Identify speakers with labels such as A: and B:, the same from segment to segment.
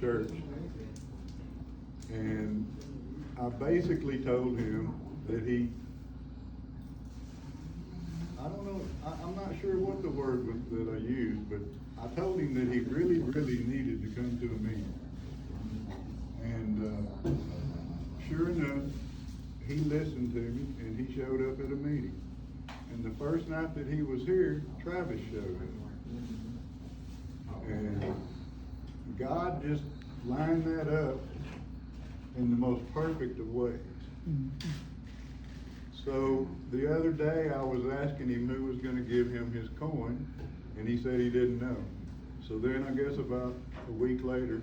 A: church, and I basically told him that I don't know, I'm not sure what the word was that I used, but I told him that he really, really needed to come to a meeting. And sure enough, he listened to me and he showed up at a meeting. And the first night that he was here, Travis showed up. And God just lined that up in the most perfect of ways. So the other day I was asking him who was going to give him his coin, and he said he didn't know. So then I guess about a week later,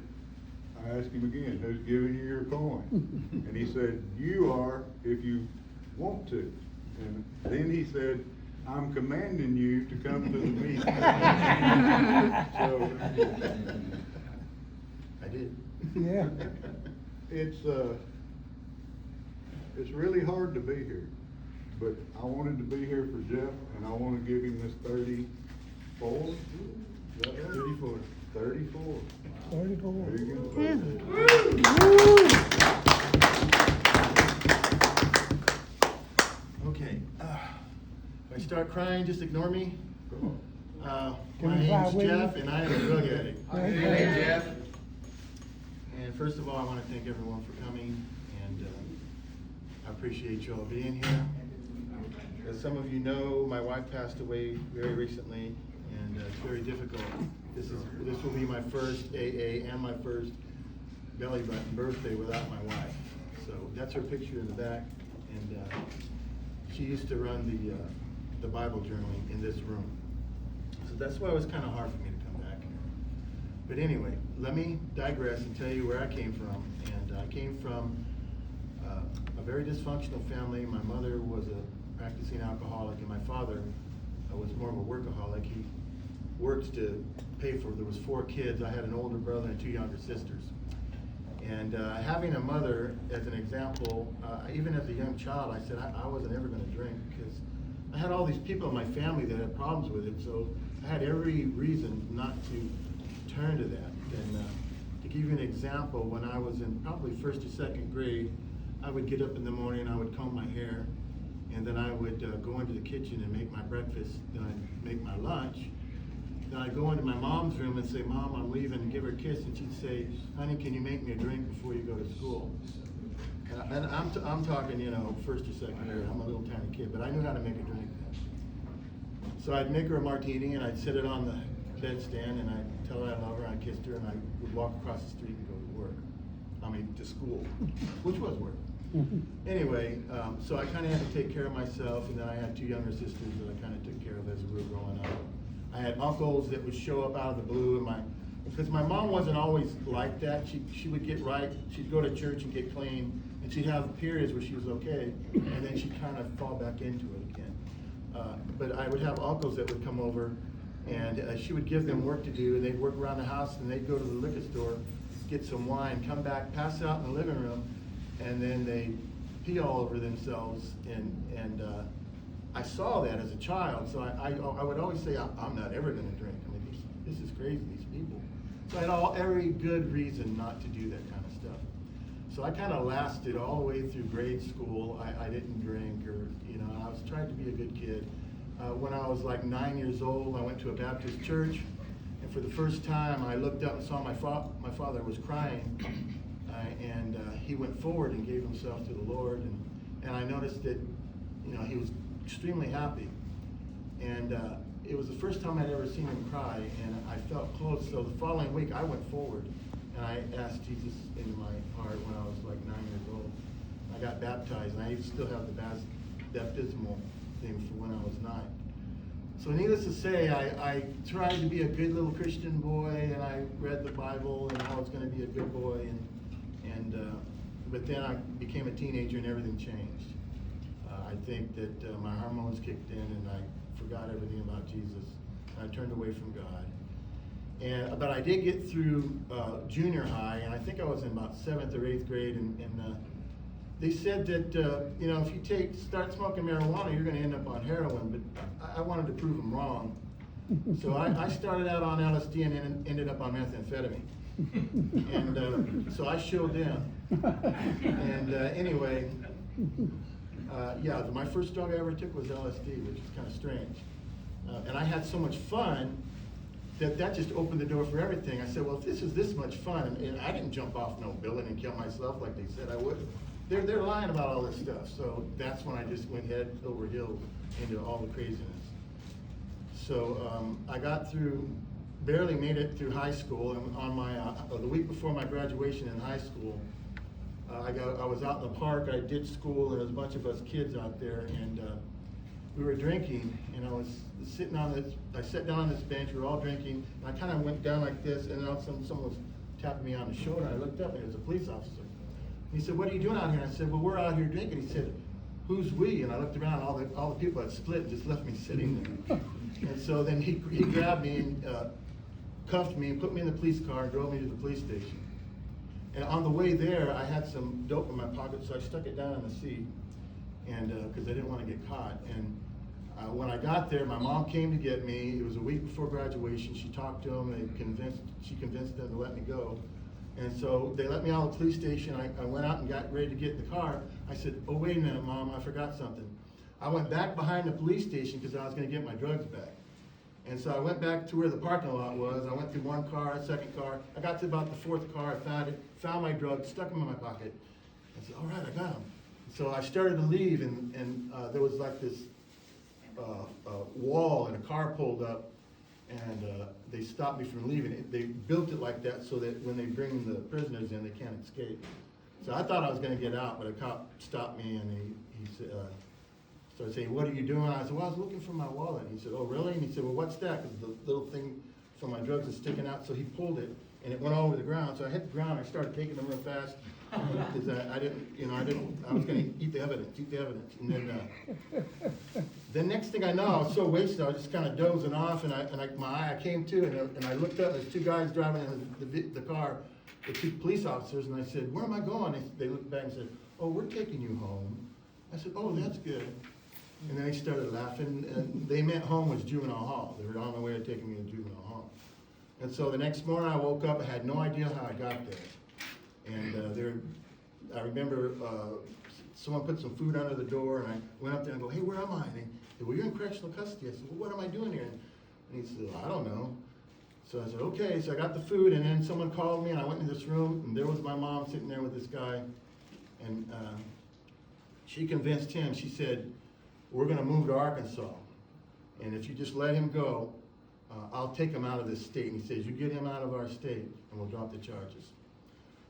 A: I asked him again, who's giving you your coin? And he said, you are, if you want to. And then he said, I'm commanding you to come to the meeting. So
B: I did.
C: Yeah.
A: It's really hard to be here, but I wanted to be here for Jeff, and I want to give him this 34. Is that right?
B: 34.
A: 34.
C: 34.
A: There you go.
B: Okay. If I start crying, just ignore me. My
C: Can we fly
B: name's
C: with you?
B: Jeff, and I am a drug addict.
C: Hey,
D: Jeff.
B: And first of all, I want to thank everyone for coming, and I appreciate you all being here. As some of you know, my wife passed away very recently, and it's very difficult. This will be my first AA and my first belly button birthday without my wife. So that's her picture in the back, and she used to run the Bible journaling in this room. So that's why it was kind of hard for me to come back here. But anyway, let me digress and tell you where I came from. And I came from a very dysfunctional family. My mother was a practicing alcoholic, and my father was more of a workaholic. He worked to pay for, there was 4 kids. I had an older brother and 2 younger sisters. And having a mother as an example, even as a young child, I said I wasn't ever going to drink because I had all these people in my family that had problems with it. So I had every reason not to turn to that. And to give you an example, when I was in probably 1st or 2nd grade, I would get up in the morning, I would comb my hair, and then I would go into the kitchen and make my breakfast, then I'd make my lunch. Then I'd go into my mom's room and say, Mom, I'm leaving, and give her a kiss, and she'd say, honey, can you make me a drink before you go to school? And I'm talking, 1st or 2nd grade, I'm a little tiny kid, but I knew how to make a drink then. So I'd make her a martini, and I'd sit it on the bedstand, and I'd tell her I love her, and I kissed her, and I would walk across the street and go to work. To school, which was work. Anyway, so I kind of had to take care of myself, and then I had 2 younger sisters that I kind of took care of as we were growing up. I had uncles that would show up out of the blue, because my mom wasn't always like that. She would get right, she'd go to church and get clean, and she'd have periods where she was okay, and then she'd kind of fall back into it again. But I would have uncles that would come over, and she would give them work to do, and they'd work around the house, and they'd go to the liquor store, get some wine, come back, pass it out in the living room, and then they pee all over themselves. And I saw that as a child, so I would always say, I'm not ever going to drink. This is crazy, these people. So I had every good reason not to do that kind of stuff. So I kind of lasted all the way through grade school. I didn't drink, or I was trying to be a good kid. When I was like 9 years old, I went to a Baptist church. And for the first time, I looked up and saw my father was crying, and he went forward and gave himself to the Lord, and I noticed that, he was extremely happy, and it was the first time I'd ever seen him cry, and I felt close. So the following week, I went forward, and I asked Jesus into my heart when I was like 9 years old. I got baptized, and I still have the baptismal thing from when I was 9. So needless to say, I tried to be a good little Christian boy, and I read the Bible, and I was going to be a good boy, but then I became a teenager, and everything changed. I think that my hormones kicked in, and I forgot everything about Jesus. I turned away from God. But I did get through junior high, and I think I was in about 7th or 8th grade, and they said that if you start smoking marijuana, you're going to end up on heroin. But I wanted to prove them wrong, so I started out on LSD and ended up on methamphetamine. And so I showed them. And anyway, yeah, my first drug I ever took was LSD, which is kind of strange. And I had so much fun that just opened the door for everything. I said, well, if this is this much fun, and I didn't jump off no building and kill myself like they said I would. They're lying about all this stuff. So that's when I just went head over heels into all the craziness. So I got through, barely made it through high school, and on my the week before my graduation in high school, I was out in the park. I did school, and there was a bunch of us kids out there, and we were drinking. And I was sitting on this. I sat down on this bench. We were all drinking. And I kind of went down like this, and then all of a sudden someone was tapping me on the shoulder. I looked up, and it was a police officer. And he said, "What are you doing out here?" And I said, "Well, we're out here drinking." He said, "Who's we?" And I looked around. All the people had split and just left me sitting there. And so then he grabbed me and cuffed me and put me in the police car and drove me to the police station. And on the way there, I had some dope in my pocket, so I stuck it down in the seat, and because I didn't want to get caught. And when I got there, my mom came to get me. It was a week before graduation. She talked to them. She convinced them to let me go. And so they let me out of the police station. I went out and got ready to get in the car. I said, "Oh, wait a minute, Mom, I forgot something." I went back behind the police station because I was going to get my drugs back. And so I went back to where the parking lot was. I went through one car, a second car. I got to about the fourth car. I found it, found my drugs, stuck them in my pocket. I said, "All right, I got them." So I started to leave, and there was like this wall, and a car pulled up, and they stopped me from leaving. They built it like that so that when they bring the prisoners in, they can't escape. So I thought I was going to get out, but a cop stopped me, and he said, started saying, "What are you doing?" I said, "Well, I was looking for my wallet." And he said, "Oh, really?" And he said, "Well, what's that?" Because the little thing for my drugs is sticking out. So he pulled it, and it went all over the ground. So I hit the ground. I started taking them real fast because I was going to eat the evidence. And then next thing I know, I was so wasted, I was just kind of dozing off, and I came to, and I looked up, and there's two guys driving in the car, the two police officers, and I said, "Where am I going?" They looked back and said, "Oh, we're taking you home." I said, "Oh, that's good." And then they started laughing, and they meant home was juvenile hall. They were on the way to taking me to juvenile hall. And so the next morning I woke up, I had no idea how I got there. And I remember someone put some food under the door, and I went up there and go, "Hey, where am I?" And he said, "Well, you're in correctional custody." I said, "Well, what am I doing here?" And he said, "I don't know." So I said, "Okay." So I got the food, and then someone called me, and I went into this room, and there was my mom sitting there with this guy. And she convinced him. She said, "We're going to move to Arkansas, and if you just let him go, I'll take him out of this state." And he says, "You get him out of our state, and we'll drop the charges."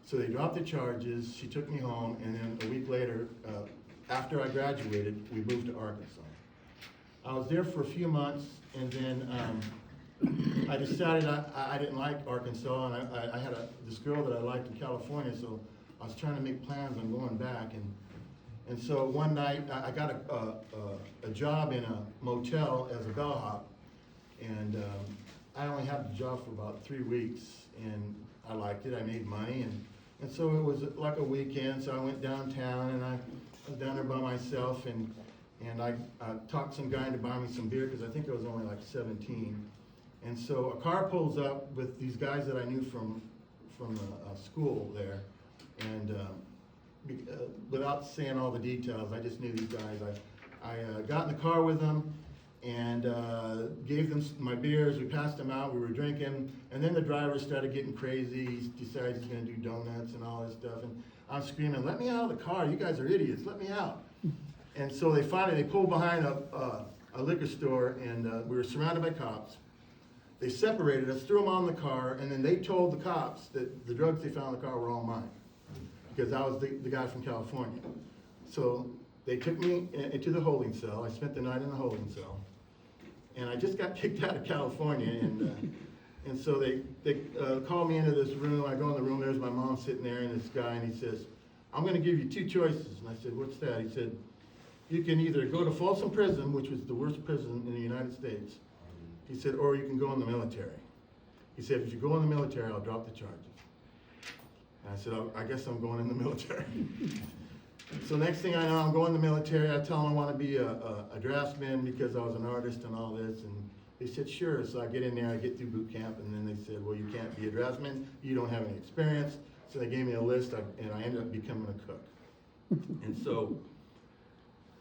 B: So they dropped the charges. She took me home, and then a week later, after I graduated, we moved to Arkansas. I was there for a few months, and then I decided I didn't like Arkansas, and I had this girl that I liked in California, so I was trying to make plans on going back. And so one night, I got a job in a motel as a bellhop, and I only had the job for about 3 weeks, and I liked it. I made money, and so it was like a weekend. So I went downtown, and I was down there by myself, and I talked some guy into buying me some beer because I think I was only like 17. And so a car pulls up with these guys that I knew from school there, and without saying all the details, I just knew these guys. I got in the car with them and gave them my beers. We passed them out. We were drinking, and then the driver started getting crazy. He decided he's going to do donuts and all this stuff. And I'm screaming, "Let me out of the car! You guys are idiots! Let me out!" And so they pulled behind a liquor store, and we were surrounded by cops. They separated us, threw them on the car, and then they told the cops that the drugs they found in the car were all mine, because I was the guy from California. So they took me into the holding cell. I spent the night in the holding cell. And I just got kicked out of California. And so they called me into this room. I go in the room, there's my mom sitting there, and this guy, and he says, "I'm going to give you 2 choices. And I said, "What's that?" He said, "You can either go to Folsom Prison," which was the worst prison in the United States. He said, "or you can go in the military." He said, "If you go in the military, I'll drop the charges." And I said, "I guess I'm going in the military." So next thing I know, I'm going in the military. I tell them I want to be a draftsman because I was an artist and all this. And They said, sure. So I get in there, I get through boot camp, and then they said, well, you can't be a draftsman, you don't have any experience. So they gave me a list, and I ended up becoming a cook. And so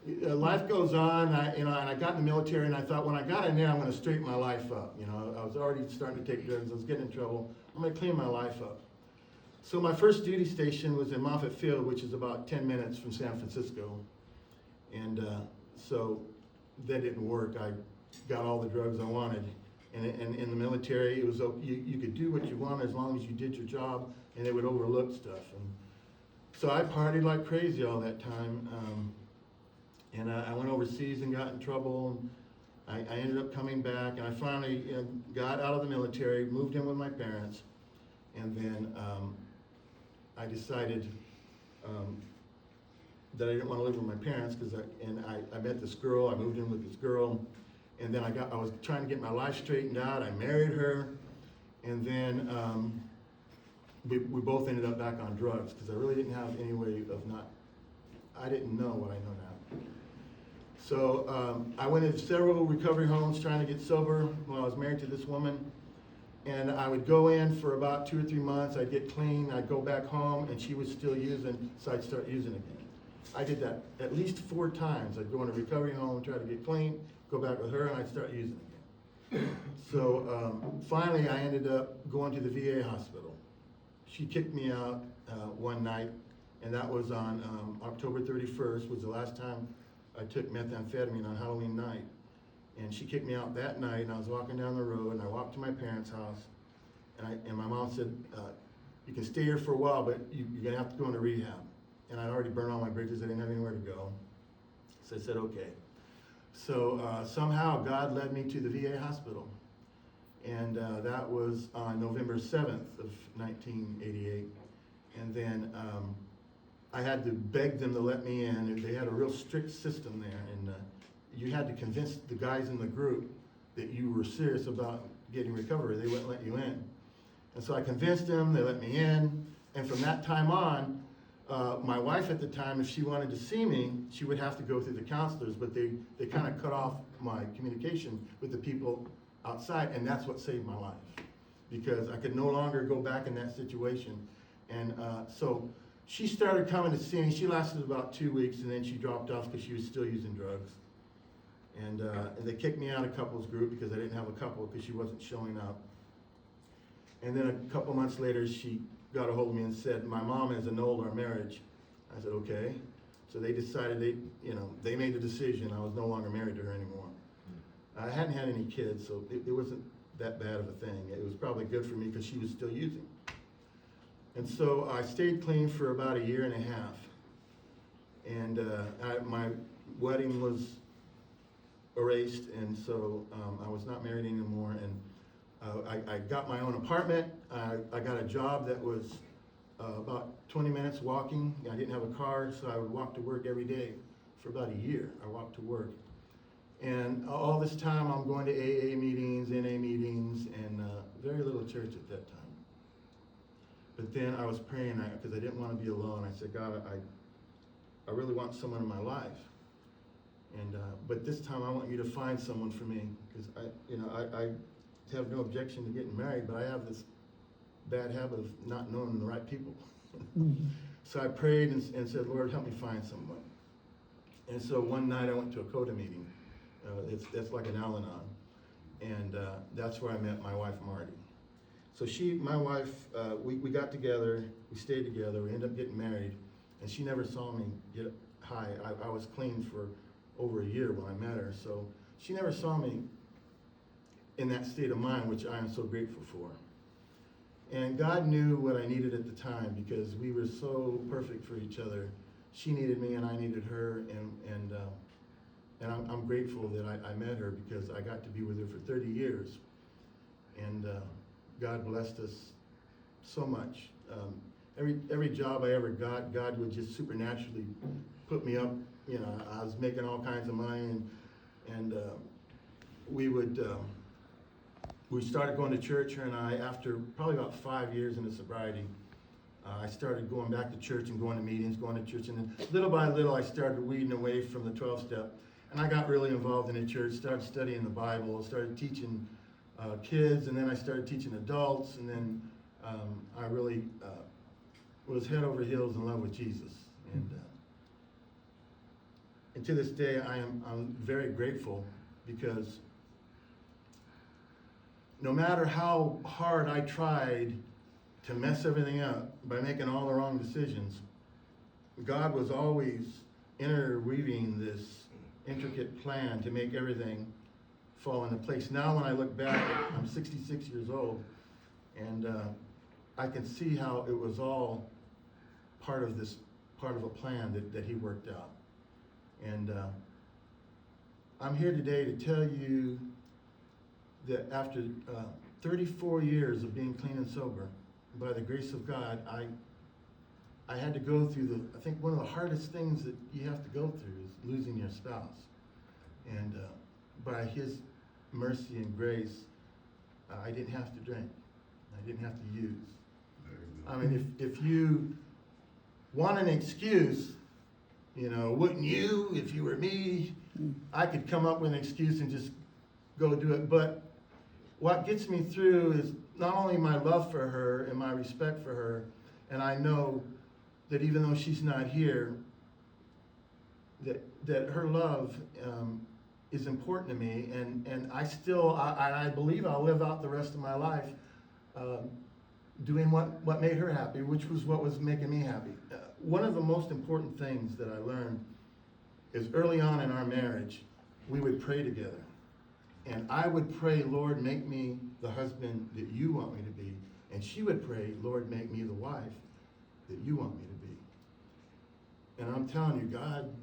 B: life goes on, and I got in the military, and I thought when I got in there, I'm going to straighten my life up. I was already starting to take drugs, I was getting in trouble. I'm going to clean my life up. So my first duty station was in Moffett Field, which is about 10 minutes from San Francisco. And so that didn't work. I got all the drugs I wanted. And in the military, it was you could do what you wanted as long as you did your job, and they would overlook stuff. And so I partied like crazy all that time. And I went overseas and got in trouble. I ended up coming back, and I finally got out of the military, moved in with my parents, and then I decided that I didn't want to live with my parents because I met this girl. I moved in with this girl, and then I was trying to get my life straightened out. I married her, and then we both ended up back on drugs because I really didn't have any way of not. I didn't know what I know now. So I went into several recovery homes trying to get sober while I was married to this woman. And I would go in for about 2 or 3 months, I'd get clean, I'd go back home, and she was still using, so I'd start using again. I did that at least 4 times. I'd go in a recovery home, try to get clean, go back with her, and I'd start using again. So finally I ended up going to the VA hospital. She kicked me out one night, and that was on October 31st, was the last time I took methamphetamine on Halloween night. And she kicked me out that night, and I was walking down the road, and I walked to my parents' house, and my mom said, you can stay here for a while, but you're gonna have to go into rehab. And I'd already burned all my bridges, I didn't have anywhere to go. So I said, okay. So somehow God led me to the VA hospital. And that was on November 7th of 1988. And then I had to beg them to let me in. They had a real strict system there, and you had to convince the guys in the group that you were serious about getting recovery. They wouldn't let you in. And so I convinced them, they let me in. And from that time on, my wife at the time, if she wanted to see me, she would have to go through the counselors, but they kind of cut off my communication with the people outside, and that's what saved my life. Because I could no longer go back in that situation. And so she started coming to see me. She lasted about 2 weeks, and then she dropped off because she was still using drugs. And they kicked me out of couples group because I didn't have a couple because she wasn't showing up. And then a couple months later, she got a hold of me and said, my mom has annulled our marriage. I said, okay. So they decided they made the decision. I was no longer married to her anymore. I hadn't had any kids, so it wasn't that bad of a thing. It was probably good for me because she was still using. And so I stayed clean for about 1.5 years. And my wedding was erased, and so I was not married anymore. And I got my own apartment. I got a job that was about 20 minutes walking. I didn't have a car, so I would walk to work every day for about 1 year. I walked to work. And all this time I'm going to AA meetings, NA meetings, and very little church at that time. But then I was praying because I didn't want to be alone. I said, God, I really want someone in my life. And but this time I want you to find someone for me, because I have no objection to getting married, but I have this bad habit of not knowing the right people. So I prayed and said, Lord, help me find someone. And so one night I went to a CODA meeting. That's like an Al-Anon. And that's where I met my wife, Marty. So my wife, we got together, we stayed together, we ended up getting married, and she never saw me get high. I was clean for over 1 year when I met her, so she never saw me in that state of mind, which I am so grateful for. And God knew what I needed at the time, because we were so perfect for each other. She needed me and I needed her, and I'm grateful that I met her, because I got to be with her for 30 years. And God blessed us so much. Every job I ever got, God would just supernaturally put me up. I was making all kinds of money, and we started going to church, her and I, after probably about 5 years into sobriety. I started going back to church and going to meetings, going to church, and then little by little I started weeding away from the 12-step. And I got really involved in the church, started studying the Bible, started teaching kids, and then I started teaching adults, and then I really was head over heels in love with Jesus. And to this day, I'm very grateful, because no matter how hard I tried to mess everything up by making all the wrong decisions, God was always interweaving this intricate plan to make everything fall into place. Now when I look back, I'm 66 years old, and I can see how it was all part of a plan that he worked out. And I'm here today to tell you that after 34 years of being clean and sober, by the grace of God, I had to go through I think one of the hardest things that you have to go through is losing your spouse. And by his mercy and grace, I didn't have to drink. I didn't have to use. I mean, if you want an excuse, wouldn't you, if you were me, I could come up with an excuse and just go do it. But what gets me through is not only my love for her and my respect for her, and I know that even though she's not here, that her love is important to me, and I believe I'll live out the rest of my life doing what made her happy, which was what was making me happy. One of the most important things that I learned is early on in our marriage, we would pray together. And I would pray, Lord, make me the husband that you want me to be. And she would pray, Lord, make me the wife that you want me to be. And I'm telling you, God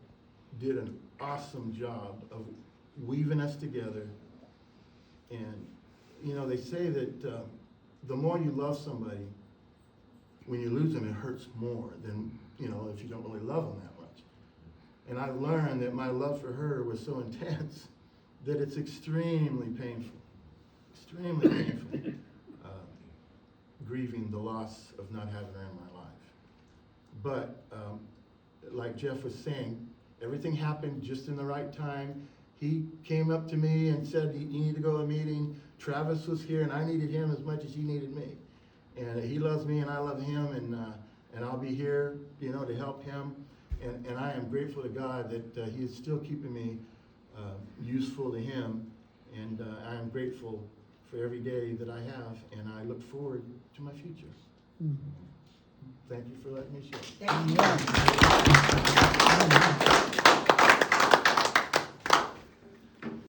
B: did an awesome job of weaving us together. And, they say that the more you love somebody, when you lose them, it hurts more than, if you don't really love them that much. And I learned that my love for her was so intense that it's extremely painful, grieving the loss of not having her in my life. But like Jeff was saying, everything happened just in the right time. He came up to me and said, you need to go to a meeting. Travis was here, and I needed him as much as he needed me. And he loves me, and I love him, and I'll be here, to help him. And I am grateful to God that He is still keeping me useful to Him, and I am grateful for every day that I have, and I look forward to my future. Mm-hmm. Thank you for letting me share.
C: Thank you.